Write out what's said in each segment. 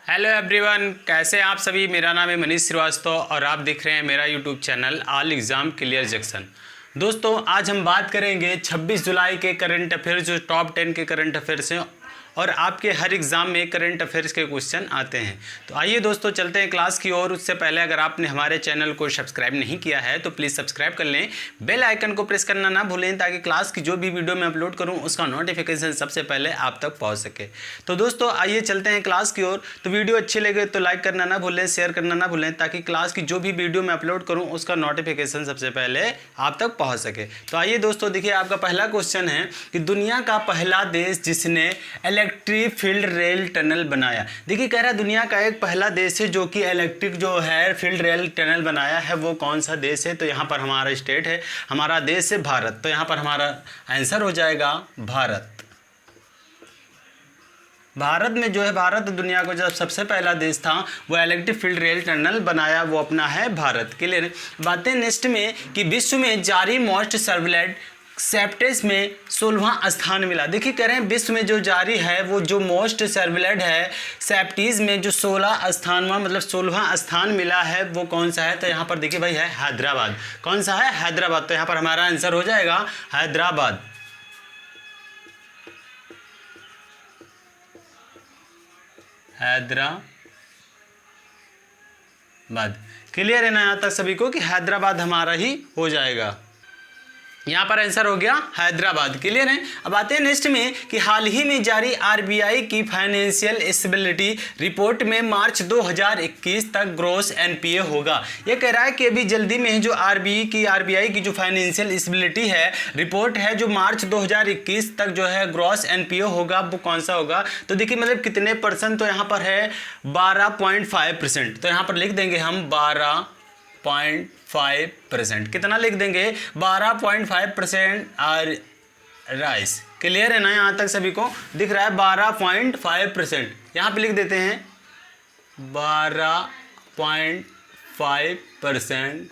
Hello everyone, कैसे हैं आप सभी। मेरा नाम है मनीष श्रीवास्तव और आप देख रहे हैं मेरा YouTube channel all exam clear junction. दोस्तों, आज हम बात करेंगे 26 जुलाई के करंट अफेयर्स, जो टॉप 10 के करंट अफेयर्स हैं और आपके हर एग्ज़ाम में करंट अफेयर्स के क्वेश्चन आते हैं। तो आइए दोस्तों, चलते हैं क्लास की ओर। उससे पहले अगर आपने हमारे चैनल को सब्सक्राइब नहीं किया है तो प्लीज़ सब्सक्राइब कर लें, बेल आइकन को प्रेस करना ना भूलें ताकि क्लास की जो भी वीडियो मैं अपलोड करूं उसका नोटिफिकेशन सबसे पहले आप तक पहुंच सके। तो दोस्तों आइए चलते हैं क्लास की ओर। तो वीडियो अच्छी लगे तो लाइक करना ना भूलें, शेयर करना ना भूलें ताकि क्लास की जो भी वीडियो मैं अपलोड करूँ उसका नोटिफिकेशन सबसे पहले आप तक पहुँच सके। तो आइए दोस्तों, देखिए आपका पहला क्वेश्चन है कि दुनिया का पहला देश जिसने इलेक्ट्रिक फील्ड रेल टनल बनाया। देखिए कह रहा है दुनिया का एक पहला देश है जो कि इलेक्ट्रिक जो है फील्ड रेल टनल बनाया है, वो कौन सा देश है। तो यहाँ पर हमारा स्टेट है, हमारा देश है भारत। तो यहाँ पर हमारा आंसर हो जाएगा भारत। भारत में जो है, भारत दुनिया को जब सबसे पहला देश था वो इलेक्ट्रिक फील्ड रेल टनल बनाया, वो अपना है भारत। क्लियर। बातें नेक्स्ट में कि विश्व में जारी मोस्ट सर्विलेंट सेप्टेस में 16वां स्थान मिला। देखिए कह रहे हैं विश्व में जो जारी है वो जो मोस्ट सर्विलेंट है सेप्टीज में जो 16 स्थानवां मतलब 16वां स्थान मिला है, वो कौन सा है। तो यहाँ पर देखिए भाई है हैदराबाद। कौन सा है? हैदराबाद। तो यहाँ पर हमारा आंसर हो जाएगा हैदराबाद। हैदराबाद। क्लियर है ना यहाँ तक सभी को कि हैदराबाद हमारा ही हो जाएगा। यहाँ पर आंसर हो गया हैदराबाद। क्लियर है। अब आते हैं नेक्स्ट में कि हाल ही में जारी आरबीआई की फाइनेंशियल स्टेबिलिटी रिपोर्ट में मार्च 2021 तक ग्रॉस एनपीए होगा। ये कह रहा है कि अभी जल्दी में जो आरबीआई की जो फाइनेंशियल स्टेबिलिटी है रिपोर्ट है, जो मार्च 2021 तक जो है ग्रॉस एनपीए होगा, वो कौन सा होगा। तो देखिए मतलब कितने परसेंट, तो यहाँ पर है 12.5%। तो यहाँ पर लिख देंगे हम 12.5%। कितना लिख देंगे? 12.5% आर राइस। क्लियर है ना यहाँ तक सभी को? दिख रहा है 12.5%। यहाँ पे लिख देते हैं 12.5%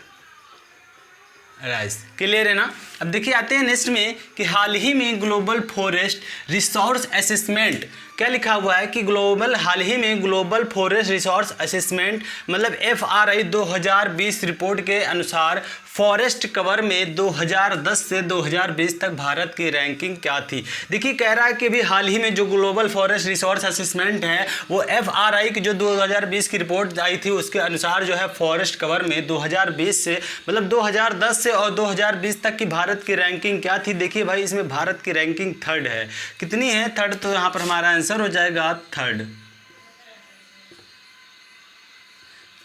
राइस। क्लियर है ना। अब देखिए आते हैं नेक्स्ट में कि हाल ही में ग्लोबल फॉरेस्ट रिसोर्स असेसमेंट, क्या लिखा हुआ है कि हाल ही में ग्लोबल फॉरेस्ट रिसोर्स असेसमेंट मतलब FRI 2020 रिपोर्ट के अनुसार फॉरेस्ट कवर में 2010 से 2020 तक भारत की रैंकिंग क्या थी। देखिए कह रहा है कि अभी हाल ही में जो ग्लोबल फॉरेस्ट रिसोर्स असेसमेंट है वो FRI की जो 2020 की रिपोर्ट आई थी उसके अनुसार जो है फॉरेस्ट कवर में 2020 से मतलब 2010 से और 2020 तक की भारत की रैंकिंग क्या थी। देखिए भाई इसमें भारत की रैंकिंग थर्ड है। कितनी है? थर्ड। तो यहाँ पर हमारा आंसर हो जाएगा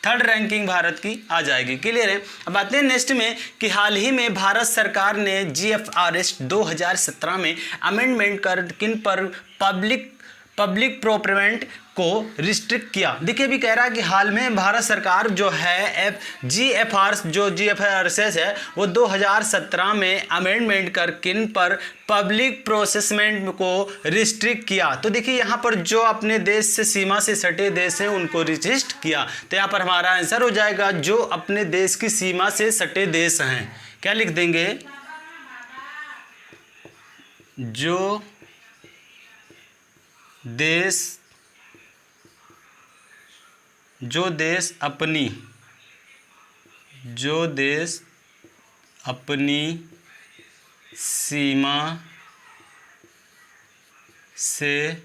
थर्ड रैंकिंग भारत की आ जाएगी। क्लियर है। अब आते हैं नेक्स्ट में कि हाल ही में भारत सरकार ने GFRS 2017 में अमेंडमेंट कर किन पर पब्लिक प्रोक्योरमेंट को रिस्ट्रिक्ट किया। देखिए भी कह रहा है कि हाल में भारत सरकार जो है GFRS है वो 2017 में अमेंडमेंट कर किन पर पब्लिक प्रोसेसमेंट को रिस्ट्रिक्ट किया। तो देखिए यहाँ पर जो अपने देश से सीमा से सटे देश हैं उनको रिस्ट्रिक्ट किया। तो यहाँ पर हमारा आंसर हो जाएगा जो अपने देश की सीमा से सटे देश हैं। क्या लिख देंगे? जो देश अपनी सीमा से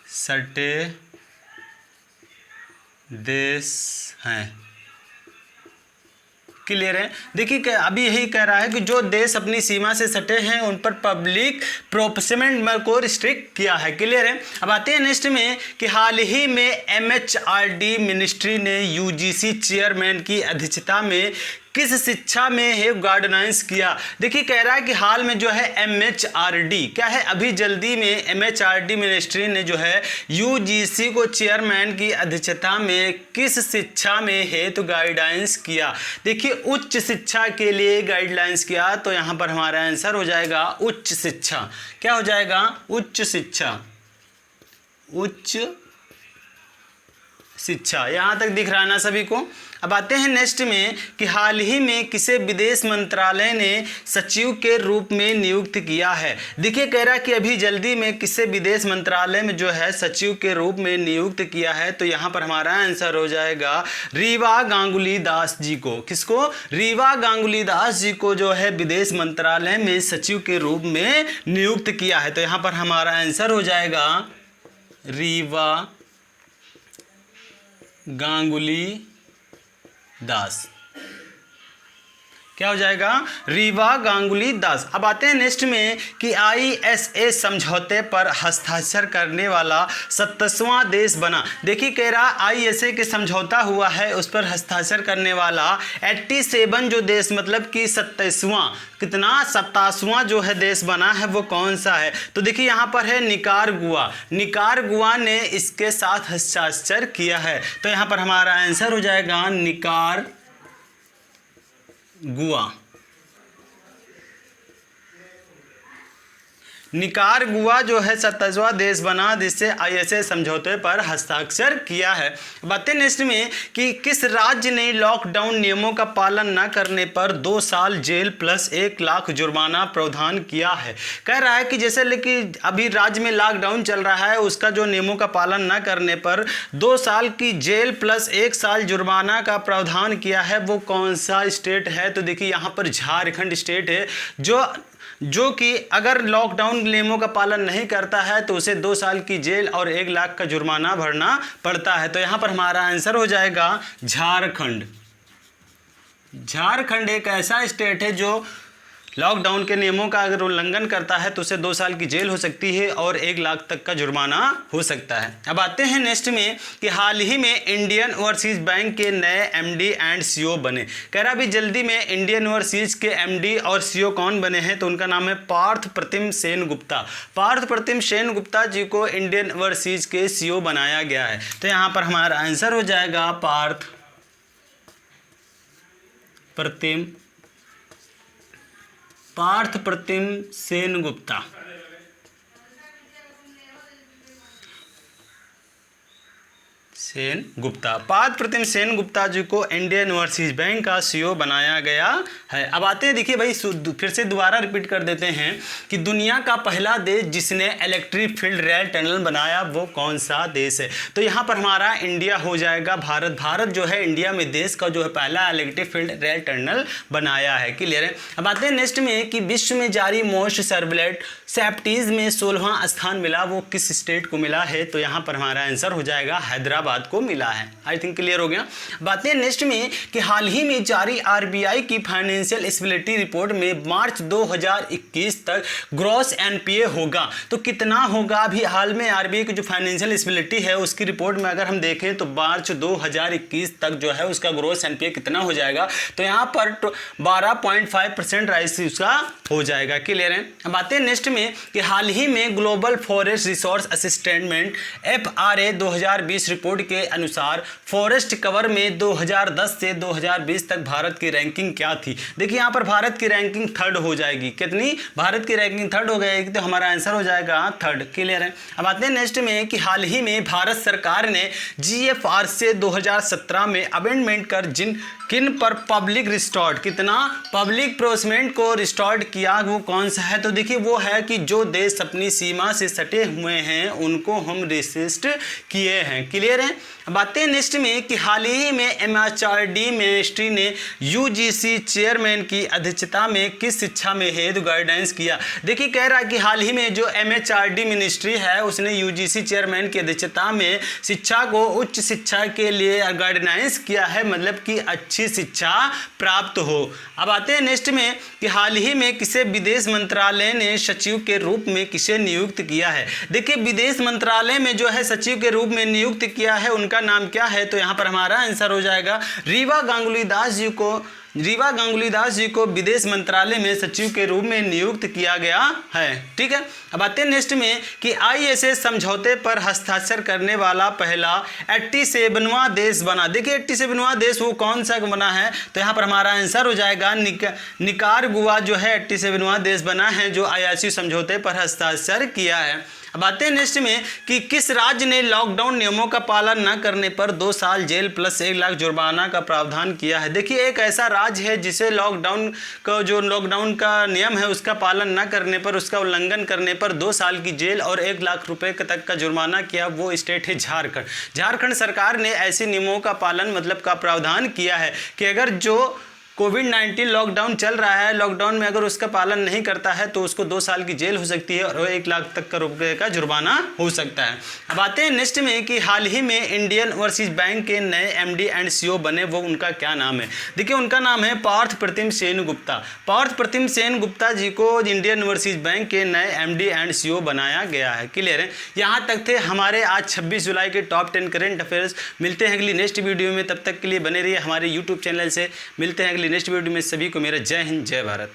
सटे देश हैं। क्लियर है। देखिए अभी यही कह रहा है कि जो देश अपनी सीमा से सटे हैं उन पर पब्लिक प्रोक्योरमेंट को रिस्ट्रिक्ट किया है। क्लियर है। अब आते हैं नेक्स्ट में कि हाल ही में MHRD मिनिस्ट्री ने UGC चेयरमैन की अध्यक्षता में किस शिक्षा में है गाइडलाइंस किया। देखिए कह रहा है कि हाल में जो है MHRD क्या है, अभी जल्दी में MHRD मिनिस्ट्री ने जो है UGC को चेयरमैन की अध्यक्षता में किस शिक्षा में है तो गाइडलाइंस किया। देखिए उच्च शिक्षा के लिए गाइडलाइंस किया। तो यहाँ पर हमारा आंसर हो जाएगा उच्च शिक्षा। क्या हो जाएगा? उच्च शिक्षा। उच्च शिक्षा। यहाँ तक दिख रहा है ना सभी को। अब आते हैं नेक्स्ट में कि हाल ही में किसे विदेश मंत्रालय ने सचिव के रूप में नियुक्त किया है। देखिए कह रहा है कि अभी जल्दी में किसे विदेश मंत्रालय में जो है सचिव के रूप में नियुक्त किया है, तो यहाँ पर हमारा आंसर हो जाएगा रीवा गांगुली दास जी को। किसको? रीवा गांगुली दास जी को जो है विदेश मंत्रालय में सचिव के रूप में नियुक्त किया है। तो यहाँ पर हमारा आंसर हो जाएगा रीवा गांगुली दास। क्या हो जाएगा? रीवा गांगुली दास। अब आते हैं नेक्स्ट में कि ISA समझौते पर हस्ताक्षर करने वाला 27वां देश बना। देखिए कह रहा ISA के समझौता हुआ है, उस पर हस्ताक्षर करने वाला 87 जो देश मतलब कि 27वां कितना 27वां जो है देश बना है वो कौन सा है? तो देखिए यहाँ पर है निकारागुआ। निकारागुआ ने इसके साथ हस्ताक्षर किया है। तो यहाँ पर हमारा आंसर हो जाएगा निकारागुआ। निकारागुआ जो है 27वां देश बना जिससे ISA समझौते पर हस्ताक्षर किया है। बातें नेक्स्ट में कि किस राज्य ने लॉकडाउन नियमों का पालन न करने पर 2 साल जेल प्लस 1 लाख जुर्माना प्रावधान किया है। कह रहा है कि जैसे लेकिन अभी राज्य में लॉकडाउन चल रहा है, उसका जो नियमों का पालन न करने पर 2 साल की जेल प्लस 1 साल जुर्माना का प्रावधान किया है, वो कौन सा स्टेट है? तो देखिए यहाँ पर झारखंड स्टेट है जो कि अगर लॉकडाउन नियमों का पालन नहीं करता है तो उसे 2 साल की जेल और 1 लाख का जुर्माना भरना पड़ता है। तो यहाँ पर हमारा आंसर हो जाएगा झारखंड। झारखंड एक ऐसा स्टेट है जो लॉकडाउन के नियमों का अगर उल्लंघन करता है तो उसे 2 साल की जेल हो सकती है और 1 लाख तक का जुर्माना हो सकता है। अब आते हैं नेक्स्ट में कि हाल ही में इंडियन ओवरसीज बैंक के नए MD एंड CEO बने। कह रहा अभी जल्दी में इंडियन ओवरसीज के MD और CEO कौन बने हैं? तो उनका नाम है पार्थ प्रतिम सेनगुप्ता। पार्थ प्रतिम सेनगुप्ता जी को इंडियन ओवरसीज के CEO बनाया गया है। तो यहाँ पर हमारा आंसर हो जाएगा पार्थ प्रतिम सेनगुप्ता। पार्थ प्रतिम सेनगुप्ता जी को इंडियन ओवरसीज बैंक का CEO बनाया गया है। अब आते हैं, देखिए भाई फिर से दोबारा रिपीट कर देते हैं कि दुनिया का पहला देश जिसने इलेक्ट्रिक फील्ड रेल टनल बनाया वो कौन सा देश है? तो यहाँ पर हमारा इंडिया हो जाएगा। भारत जो है इंडिया में देश का जो है पहला इलेक्ट्रिक फील्ड रेल टनल बनाया है। क्लियर है। अब आते हैं नेक्स्ट में कि विश्व में जारी मोस्ट सर्विलेंट सेफ्टीज में 16वां स्थान मिला, वो किस स्टेट को मिला है? तो यहाँ पर हमारा आंसर हो जाएगा हैदराबाद को मिला है। आई थिंक क्लियर हो गया। बातें नेक्स्ट में कि हाल ही में जारी RBI की फाइनेंशियल स्टेबिलिटी रिपोर्ट में मार्च 2021 तक ग्रॉस NPA होगा। तो कितना होगा? अभी हाल में RBI की जो फाइनेंशियल स्टेबिलिटी है उसकी रिपोर्ट में अगर हम देखें तो मार्च 2021 तक जो है उसका ग्रॉस NPA कितना हो जाएगा? तो यहाँ पर 12.5% राइस उसका हो जाएगा। क्लियर है। अब आते हैं नेक्स्ट में कि हाल ही में global forest resource assistant FRA 2020 report के अनुसार फॉरेस्ट कवर में 2010 से 2020 तक भारत की रैंकिंग क्या थी? देखिए यहाँ पर भारत की रैंकिंग 3rd हो जाएगी। कितनी? भारत की रैंकिंग 3rd हो जाएगी, तो हमारा आंसर हो जाएगा 3rd। क्लियर है। अब आते हैं नेक्स्ट में कि हाल ही में भारत सरकार ने GFR से 2017 में अमेंडमेंट कर किन पर पब्लिक रिस्टॉर्ट कितना पब्लिक प्रोसमेंट को रिस्टॉर्ट किया, वो कौन सा है? तो देखिए वो है कि जो देश अपनी सीमा से सटे हुए हैं उनको हम रेसिस्ट किए हैं। क्लियर है। अब आते हैं नेक्स्ट में कि हाल ही में MHRD मिनिस्ट्री ने UGC चेयरमैन की अध्यक्षता में किस शिक्षा में हेतु गाइडेंस किया? देखिए कह रहा है कि हाल ही में जो MHRD मिनिस्ट्री है उसने UGC चेयरमैन की अध्यक्षता में शिक्षा को उच्च शिक्षा के लिए गाइडेंस किया है, मतलब कि अच्छी शिक्षा प्राप्त हो। अब आते हैं नेक्स्ट में कि हाल ही में किसे विदेश मंत्रालय ने सचिव के रूप में किसे नियुक्त किया है? देखिए विदेश मंत्रालय में जो है सचिव के रूप में नियुक्त किया है, उनका नाम क्या है? तो यहाँ पर हमारा आंसर हो जाएगा रीवा गांगुली दास जी को विदेश मंत्रालय में सचिव के रूप में नियुक्त किया गया है। ठीक है। अब आते हैं नेक्स्ट में कि ISA समझौते पर हस्ताक्षर करने वाला पहला 87वां देश बना। देखिए 87वां देश वो कौन सा बना है? तो यहाँ पर हमारा आंसर हो जाएगा निकारागुआ जो है 87वां देश बना है जो ISA समझौते पर हस्ताक्षर किया है। अब आते हैं नेक्स्ट में कि किस राज्य ने लॉकडाउन नियमों का पालन न करने पर 2 साल जेल प्लस 1 लाख जुर्माना का प्रावधान किया है। देखिए, एक ऐसा राज्य है जिसे लॉकडाउन का नियम है उसका पालन न करने पर, उसका उल्लंघन करने पर 2 साल की जेल और 1 लाख रुपए तक का जुर्माना किया। वो स्टेट है झारखंड। झारखंड सरकार ने ऐसे नियमों का पालन का प्रावधान किया है कि अगर जो कोविड-19 लॉकडाउन चल रहा है, लॉकडाउन में अगर उसका पालन नहीं करता है तो उसको 2 साल की जेल हो सकती है और 1 लाख तक का रुपए का जुर्माना हो सकता है। अब आते हैं नेक्स्ट में कि हाल ही में इंडियन ओवरसीज बैंक के नए एमडी एंड सीईओ बने, वो उनका क्या नाम है? देखिए, उनका नाम है पार्थ प्रतिम सेन गुप्ता। पार्थ प्रतिम सेन गुप्ता जी को इंडियन ओवरसीज बैंक के नए एमडी एंड सीईओ बनाया गया है। क्लियर है? यहाँ तक थे हमारे आज 26 जुलाई के टॉप 10 करंट अफेयर्स। मिलते हैं अगली नेक्स्ट वीडियो में, तब तक के लिए बने रहिए हमारे यूट्यूब चैनल से। मिलते हैं नेक्स्ट वीडियो में। सभी को मेरा जय हिंद, जय भारत।